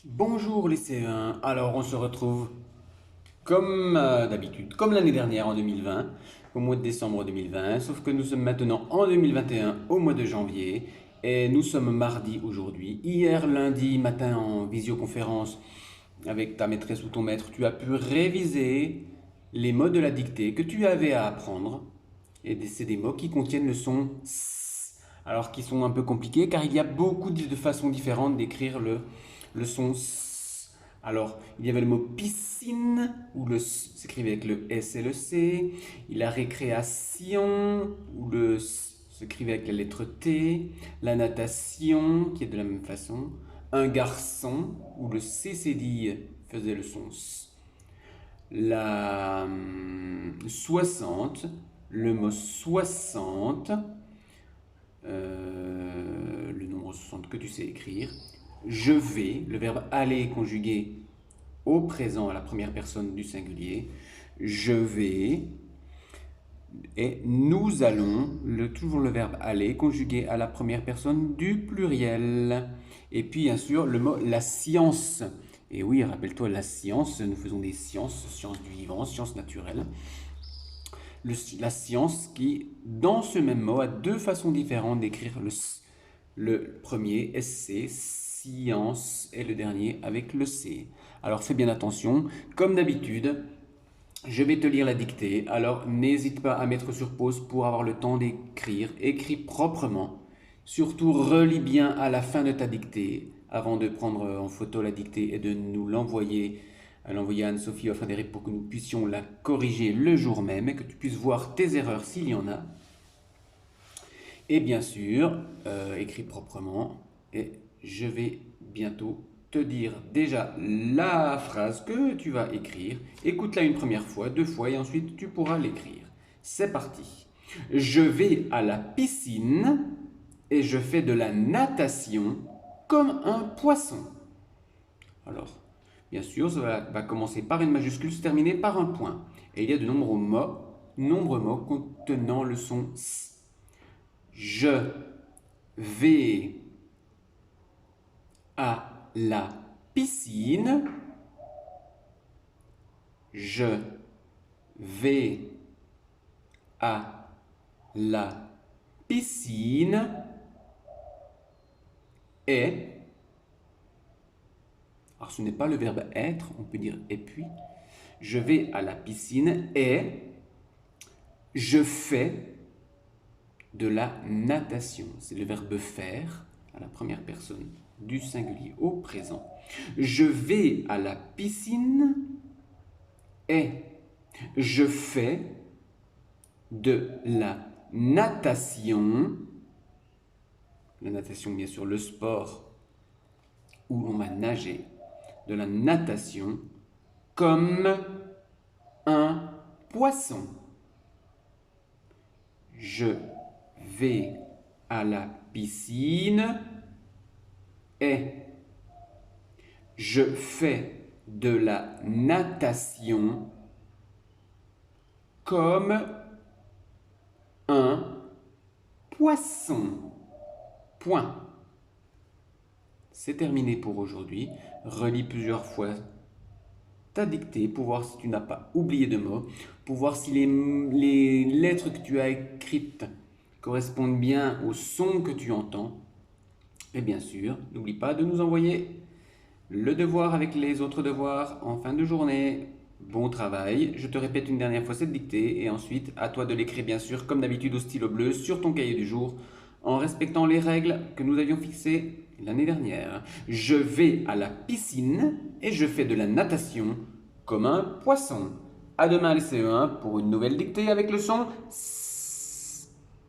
Bonjour les CE1, alors on se retrouve comme d'habitude, comme l'année dernière en 2020, au mois de décembre 2020, sauf que nous sommes maintenant en 2021 au mois de janvier et nous sommes mardi aujourd'hui. Hier lundi matin en visioconférence avec ta maîtresse ou ton maître, tu as pu réviser les mots de la dictée que tu avais à apprendre et c'est des mots qui contiennent le son S, alors qui sont un peu compliqués car il y a beaucoup de façons différentes d'écrire le son S. Alors, il y avait le mot piscine, où le S s'écrivait avec le S et le C. Il y a récréation, où le S s'écrivait avec la lettre T. La natation, qui est de la même façon. Un garçon, où le C cédille faisait le son S. La 60, le mot 60, le nombre 60 que tu sais écrire. Je vais, le verbe aller conjugué au présent à la première personne du singulier. Je vais. Et nous allons, toujours le verbe aller conjugué à la première personne du pluriel. Et puis bien sûr le mot la science. Et oui, rappelle-toi la science, nous faisons des sciences, sciences du vivant, sciences naturelles. La science qui, dans ce même mot, a deux façons différentes d'écrire le premier, SC, science, et le dernier avec le C. Alors fais bien attention, comme d'habitude, je vais te lire la dictée, alors n'hésite pas à mettre sur pause pour avoir le temps d'écrire. Écris proprement. Surtout, relis bien à la fin de ta dictée avant de prendre en photo la dictée et de nous l'envoyer à Anne-Sophie ou à Frédéric pour que nous puissions la corriger le jour même et que tu puisses voir tes erreurs s'il y en a. Et bien sûr, écris proprement. Et je vais bientôt te dire déjà la phrase que tu vas écrire. Écoute-la une première fois, deux fois et ensuite tu pourras l'écrire. C'est parti. Je vais à la piscine et je fais de la natation comme un poisson. Alors, bien sûr, ça va commencer par une majuscule, se terminer par un point. Et il y a de nombreux mots contenant le son S. Je vais à la piscine. Je vais à la piscine et, alors ce n'est pas le verbe être, on peut dire et puis, je vais à la piscine et je fais de la natation. C'est le verbe faire à la première personne du singulier au présent. Je vais à la piscine et je fais de la natation. La natation, bien sûr, le sport où on va nager. De la natation comme un poisson. Je vais à la piscine et je fais de la natation comme un poisson. Point. C'est terminé pour aujourd'hui. Relis plusieurs fois ta dictée pour voir si tu n'as pas oublié de mots, pour voir si les lettres que tu as écrites correspondent bien au son que tu entends. Et bien sûr, n'oublie pas de nous envoyer le devoir avec les autres devoirs en fin de journée. Bon travail. Je te répète une dernière fois cette dictée et ensuite à toi de l'écrire bien sûr comme d'habitude au stylo bleu sur ton cahier du jour en respectant les règles que nous avions fixées l'année dernière. Je vais à la piscine et je fais de la natation comme un poisson. À demain les CE1 pour une nouvelle dictée avec le son